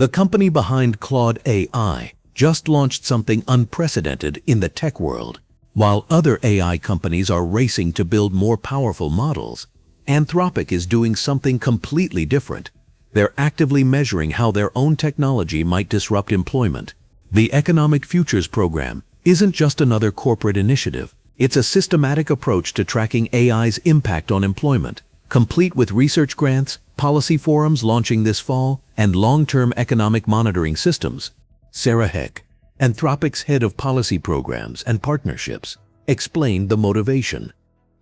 The company behind Claude AI just launched something unprecedented in the tech world. While other AI companies are racing to build more powerful models, Anthropic is doing something completely different. They're actively measuring how their own technology might disrupt employment. The Economic Futures program isn't just another corporate initiative. It's a systematic approach to tracking AI's impact on employment, complete with research grants, policy forums launching this fall, and long-term economic monitoring systems. Sarah Heck, Anthropic's head of policy programs and partnerships, explained the motivation.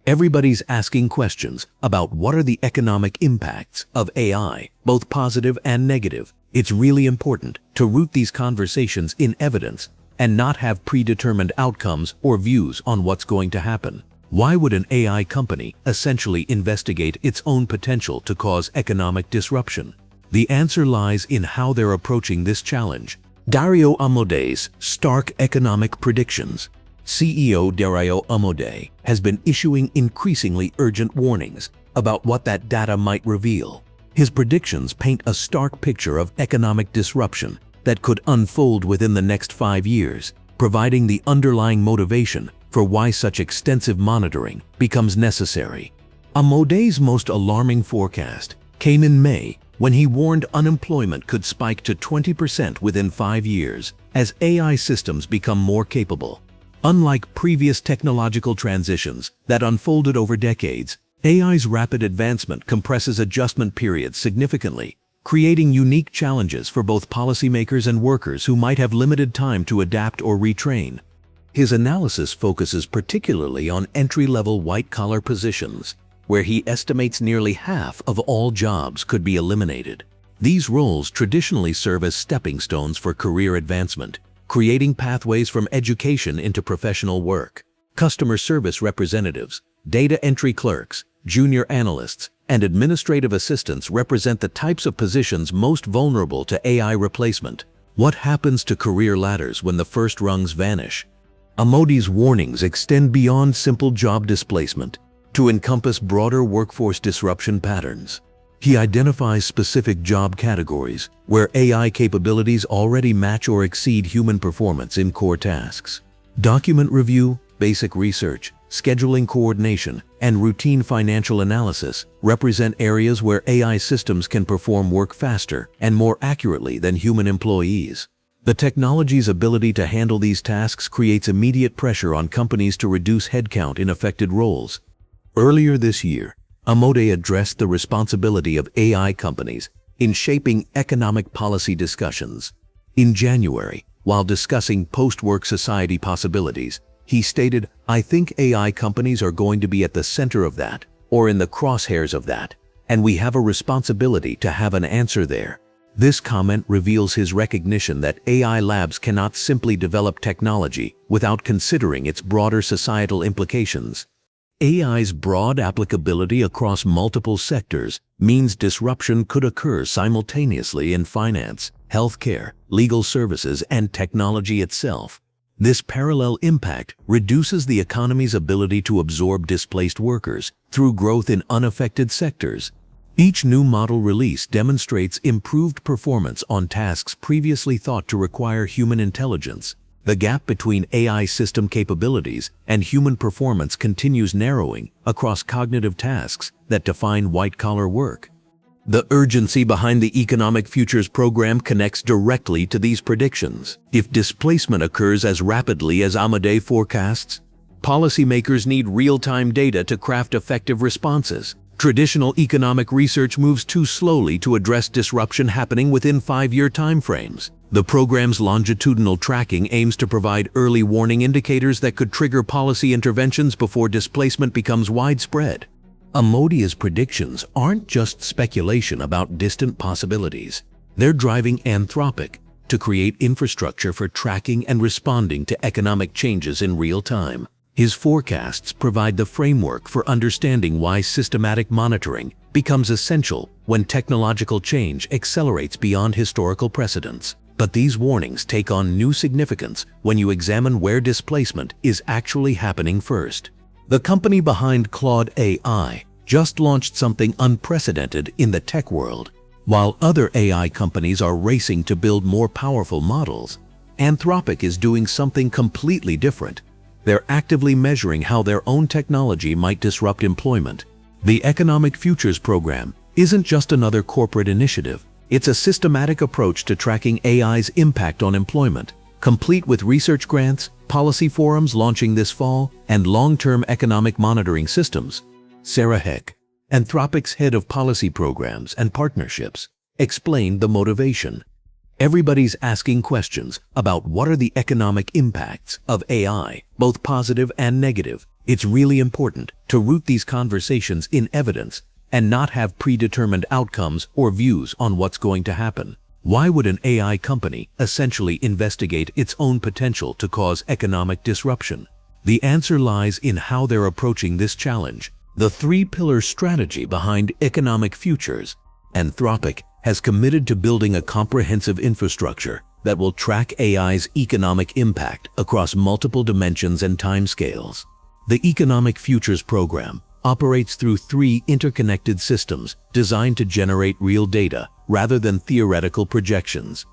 Everybody's asking questions about what are the economic impacts of AI, both positive and negative. It's really important to root these conversations in evidence and not have predetermined outcomes or views on what's going to happen. Why would an AI company essentially investigate its own potential to cause economic disruption? The answer lies in how they're approaching this challenge. Dario Amodei's stark economic predictions. CEO Dario Amodei has been issuing increasingly urgent warnings about what that data might reveal. His predictions paint a stark picture of economic disruption that could unfold within the next 5 years, providing the underlying motivation for why such extensive monitoring becomes necessary. Amodei's most alarming forecast came in May when he warned unemployment could spike to 20% within 5 years as AI systems become more capable. Unlike previous technological transitions that unfolded over decades, AI's rapid advancement compresses adjustment periods significantly, creating unique challenges for both policymakers and workers who might have limited time to adapt or retrain. His analysis focuses particularly on entry-level white-collar positions, where he estimates nearly half of all jobs could be eliminated. These roles traditionally serve as stepping stones for career advancement, creating pathways from education into professional work. Customer service representatives, data entry clerks, junior analysts, and administrative assistants represent the types of positions most vulnerable to AI replacement. What happens to career ladders when the first rungs vanish? Amodei's warnings extend beyond simple job displacement to encompass broader workforce disruption patterns. He identifies specific job categories where AI capabilities already match or exceed human performance in core tasks. Document review, basic research, scheduling coordination, and routine financial analysis represent areas where AI systems can perform work faster and more accurately than human employees. The technology's ability to handle these tasks creates immediate pressure on companies to reduce headcount in affected roles. Earlier this year, Amodei addressed the responsibility of AI companies in shaping economic policy discussions. In January, while discussing post-work society possibilities, he stated, "I think AI companies are going to be at the center of that, or in the crosshairs of that, and we have a responsibility to have an answer there." This comment reveals his recognition that AI labs cannot simply develop technology without considering its broader societal implications. AI's broad applicability across multiple sectors means disruption could occur simultaneously in finance, healthcare, legal services, and technology itself. This parallel impact reduces the economy's ability to absorb displaced workers through growth in unaffected sectors. Each new model release demonstrates improved performance on tasks previously thought to require human intelligence. The gap between AI system capabilities and human performance continues narrowing across cognitive tasks that define white-collar work. The urgency behind the Economic Futures program connects directly to these predictions. If displacement occurs as rapidly as Amodei forecasts, policymakers need real-time data to craft effective responses. Traditional economic research moves too slowly to address disruption happening within 5-year timeframes. The program's longitudinal tracking aims to provide early warning indicators that could trigger policy interventions before displacement becomes widespread. Amodei's predictions aren't just speculation about distant possibilities. They're driving Anthropic to create infrastructure for tracking and responding to economic changes in real time. His forecasts provide the framework for understanding why systematic monitoring becomes essential when technological change accelerates beyond historical precedents. But these warnings take on new significance when you examine where displacement is actually happening first. The company behind Claude AI just launched something unprecedented in the tech world. While other AI companies are racing to build more powerful models, Anthropic is doing something completely different. They're actively measuring how their own technology might disrupt employment. The Economic Futures Program isn't just another corporate initiative. It's a systematic approach to tracking AI's impact on employment, complete with research grants, policy forums launching this fall, and long-term economic monitoring systems. Sarah Heck, Anthropic's head of policy programs and partnerships, explained the motivation. Everybody's asking questions about what are the economic impacts of AI, both positive and negative. It's really important to root these conversations in evidence and not have predetermined outcomes or views on what's going to happen. Why would an AI company essentially investigate its own potential to cause economic disruption? The answer lies in how they're approaching this challenge. The three-pillar strategy behind economic futures. Anthropic has committed to building a comprehensive infrastructure that will track AI's economic impact across multiple dimensions and timescales. The Economic Futures Program operates through three interconnected systems designed to generate real data rather than theoretical projections.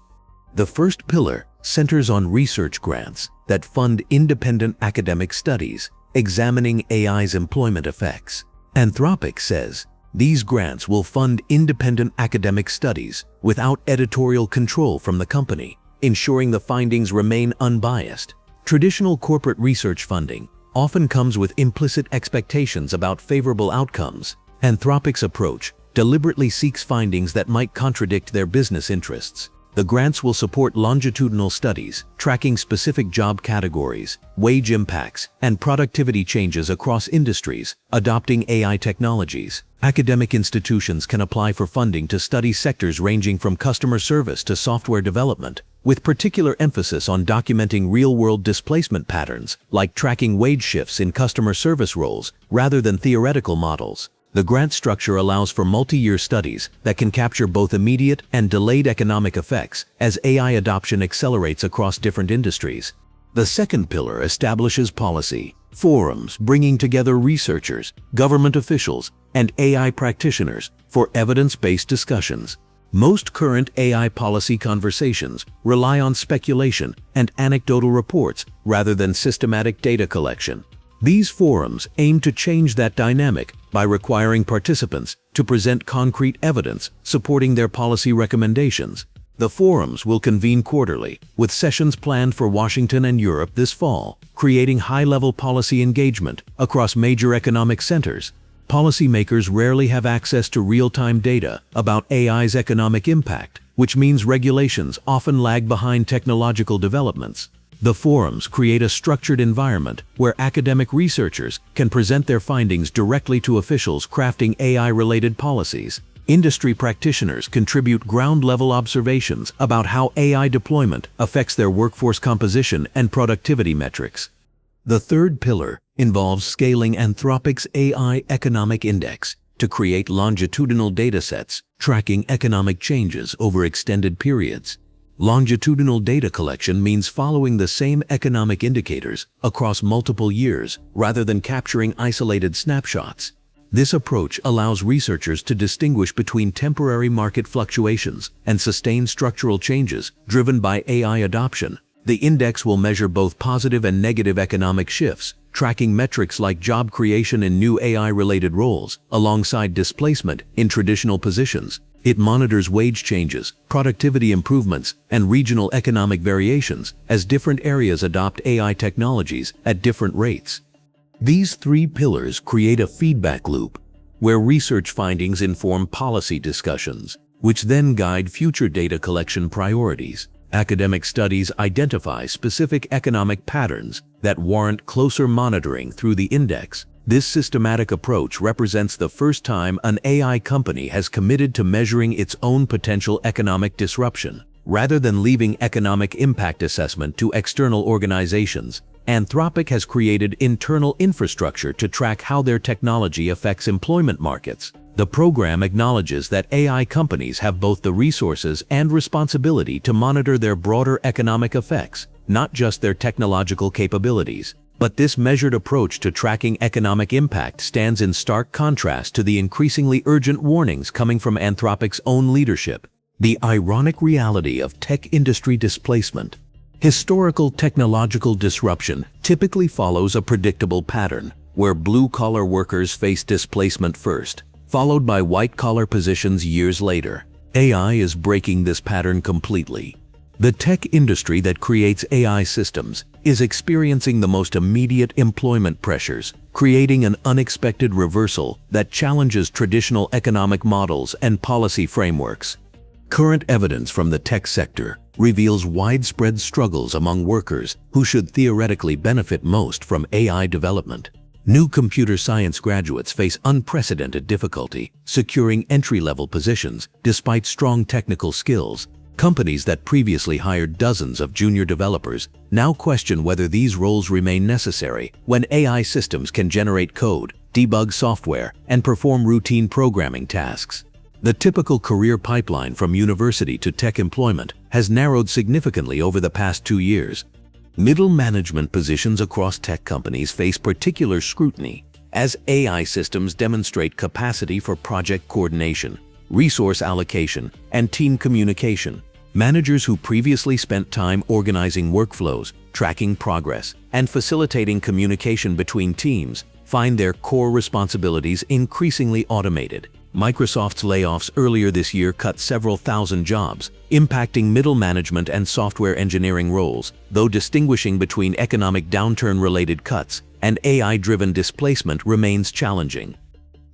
The first pillar centers on research grants that fund independent academic studies examining AI's employment effects. Anthropic says these grants will fund independent academic studies without editorial control from the company, ensuring the findings remain unbiased. Traditional corporate research funding often comes with implicit expectations about favorable outcomes. Anthropic's approach deliberately seeks findings that might contradict their business interests. The grants will support longitudinal studies, tracking specific job categories, wage impacts, and productivity changes across industries, adopting AI technologies. Academic institutions can apply for funding to study sectors ranging from customer service to software development, with particular emphasis on documenting real-world displacement patterns, like tracking wage shifts in customer service roles, rather than theoretical models. The grant structure allows for multi-year studies that can capture both immediate and delayed economic effects as AI adoption accelerates across different industries. The second pillar establishes policy forums bringing together researchers, government officials, and AI practitioners for evidence-based discussions. Most current AI policy conversations rely on speculation and anecdotal reports rather than systematic data collection. These forums aim to change that dynamic by requiring participants to present concrete evidence supporting their policy recommendations. The forums will convene quarterly, with sessions planned for Washington and Europe this fall, creating high-level policy engagement across major economic centers. Policymakers rarely have access to real-time data about AI's economic impact, which means regulations often lag behind technological developments. The forums create a structured environment where academic researchers can present their findings directly to officials crafting AI-related policies. Industry practitioners contribute ground-level observations about how AI deployment affects their workforce composition and productivity metrics. The third pillar involves scaling Anthropic's AI Economic Index to create longitudinal datasets tracking economic changes over extended periods. Longitudinal data collection means following the same economic indicators across multiple years rather than capturing isolated snapshots. This approach allows researchers to distinguish between temporary market fluctuations and sustained structural changes driven by AI adoption. The index will measure both positive and negative economic shifts, tracking metrics like job creation in new AI-related roles, alongside displacement in traditional positions. It monitors wage changes, productivity improvements, and regional economic variations as different areas adopt AI technologies at different rates. These three pillars create a feedback loop where research findings inform policy discussions, which then guide future data collection priorities. Academic studies identify specific economic patterns that warrant closer monitoring through the index. This systematic approach represents the first time an AI company has committed to measuring its own potential economic disruption. Rather than leaving economic impact assessment to external organizations, Anthropic has created internal infrastructure to track how their technology affects employment markets. The program acknowledges that AI companies have both the resources and responsibility to monitor their broader economic effects, not just their technological capabilities. But this measured approach to tracking economic impact stands in stark contrast to the increasingly urgent warnings coming from Anthropic's own leadership. The ironic reality of tech industry displacement. Historical technological disruption typically follows a predictable pattern, where blue-collar workers face displacement first, followed by white-collar positions years later. AI is breaking this pattern completely. The tech industry that creates AI systems is experiencing the most immediate employment pressures, creating an unexpected reversal that challenges traditional economic models and policy frameworks. Current evidence from the tech sector reveals widespread struggles among workers who should theoretically benefit most from AI development. New computer science graduates face unprecedented difficulty securing entry-level positions despite strong technical skills. Companies that previously hired dozens of junior developers now question whether these roles remain necessary when AI systems can generate code, debug software, and perform routine programming tasks. The typical career pipeline from university to tech employment has narrowed significantly over the past 2 years. Middle management positions across tech companies face particular scrutiny as AI systems demonstrate capacity for project coordination, resource allocation, and team communication. Managers who previously spent time organizing workflows, tracking progress, and facilitating communication between teams find their core responsibilities increasingly automated. Microsoft's layoffs earlier this year cut several thousand jobs, impacting middle management and software engineering roles, though distinguishing between economic downturn-related cuts and AI-driven displacement remains challenging.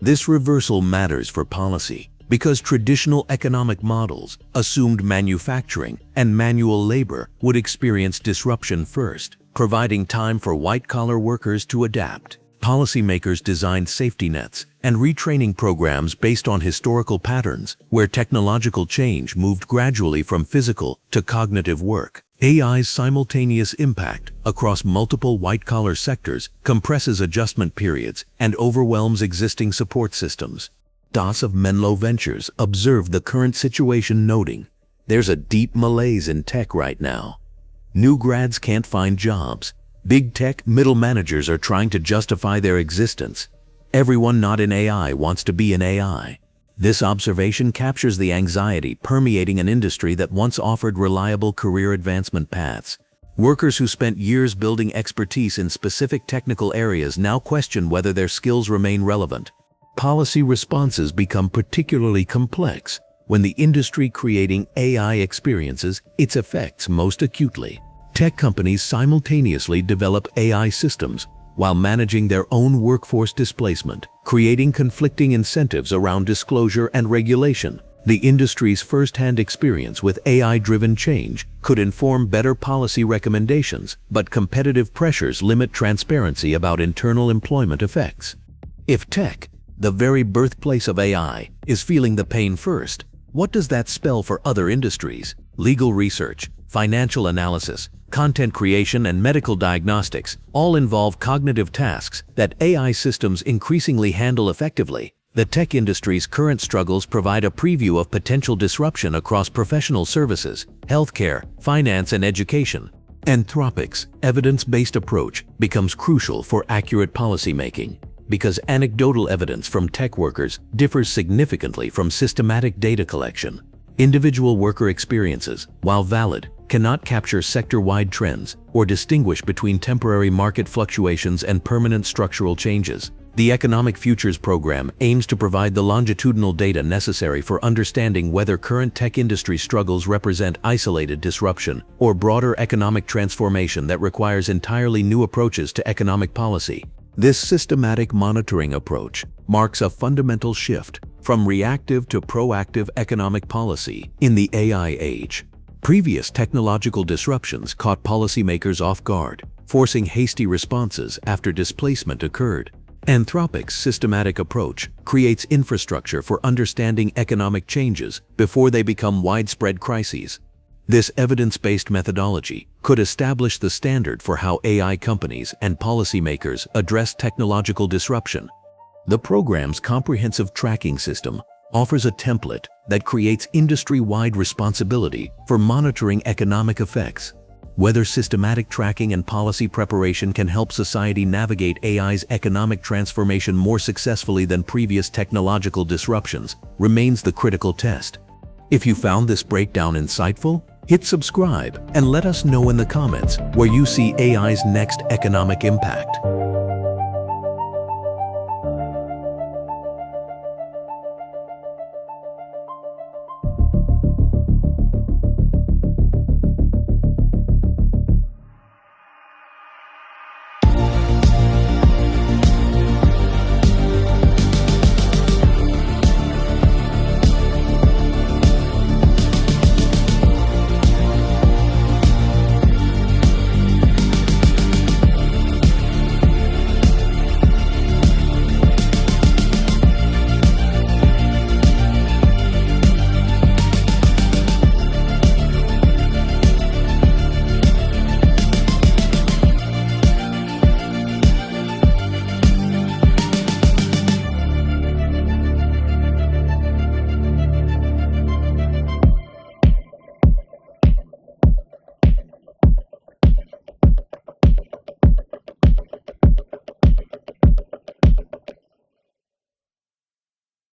This reversal matters for policy because traditional economic models assumed manufacturing and manual labor would experience disruption first, providing time for white-collar workers to adapt. Policymakers designed safety nets and retraining programs based on historical patterns where technological change moved gradually from physical to cognitive work. AI's simultaneous impact across multiple white-collar sectors compresses adjustment periods and overwhelms existing support systems. Das of Menlo Ventures observed the current situation, noting, "There's a deep malaise in tech right now. New grads can't find jobs. Big tech middle managers are trying to justify their existence. Everyone not in AI wants to be in AI." This observation captures the anxiety permeating an industry that once offered reliable career advancement paths. Workers who spent years building expertise in specific technical areas now question whether their skills remain relevant. Policy responses become particularly complex when the industry creating AI experiences its effects most acutely. Tech companies simultaneously develop AI systems while managing their own workforce displacement, creating conflicting incentives around disclosure and regulation. The industry's first-hand experience with AI-driven change could inform better policy recommendations, but competitive pressures limit transparency about internal employment effects. If tech, the very birthplace of AI, is feeling the pain first, what does that spell for other industries? Legal research, financial analysis, content creation, and medical diagnostics all involve cognitive tasks that AI systems increasingly handle effectively. The tech industry's current struggles provide a preview of potential disruption across professional services, healthcare, finance, and education. Anthropic's evidence-based approach becomes crucial for accurate policymaking because anecdotal evidence from tech workers differs significantly from systematic data collection. Individual worker experiences, while valid, cannot capture sector-wide trends or distinguish between temporary market fluctuations and permanent structural changes. The Economic Futures program aims to provide the longitudinal data necessary for understanding whether current tech industry struggles represent isolated disruption or broader economic transformation that requires entirely new approaches to economic policy. This systematic monitoring approach marks a fundamental shift from reactive to proactive economic policy in the AI age. Previous technological disruptions caught policymakers off guard, forcing hasty responses after displacement occurred. Anthropic's systematic approach creates infrastructure for understanding economic changes before they become widespread crises. This evidence-based methodology could establish the standard for how AI companies and policymakers address technological disruption. The program's comprehensive tracking system offers a template that creates industry-wide responsibility for monitoring economic effects. Whether systematic tracking and policy preparation can help society navigate AI's economic transformation more successfully than previous technological disruptions remains the critical test. If you found this breakdown insightful, hit subscribe and let us know in the comments where you see AI's next economic impact.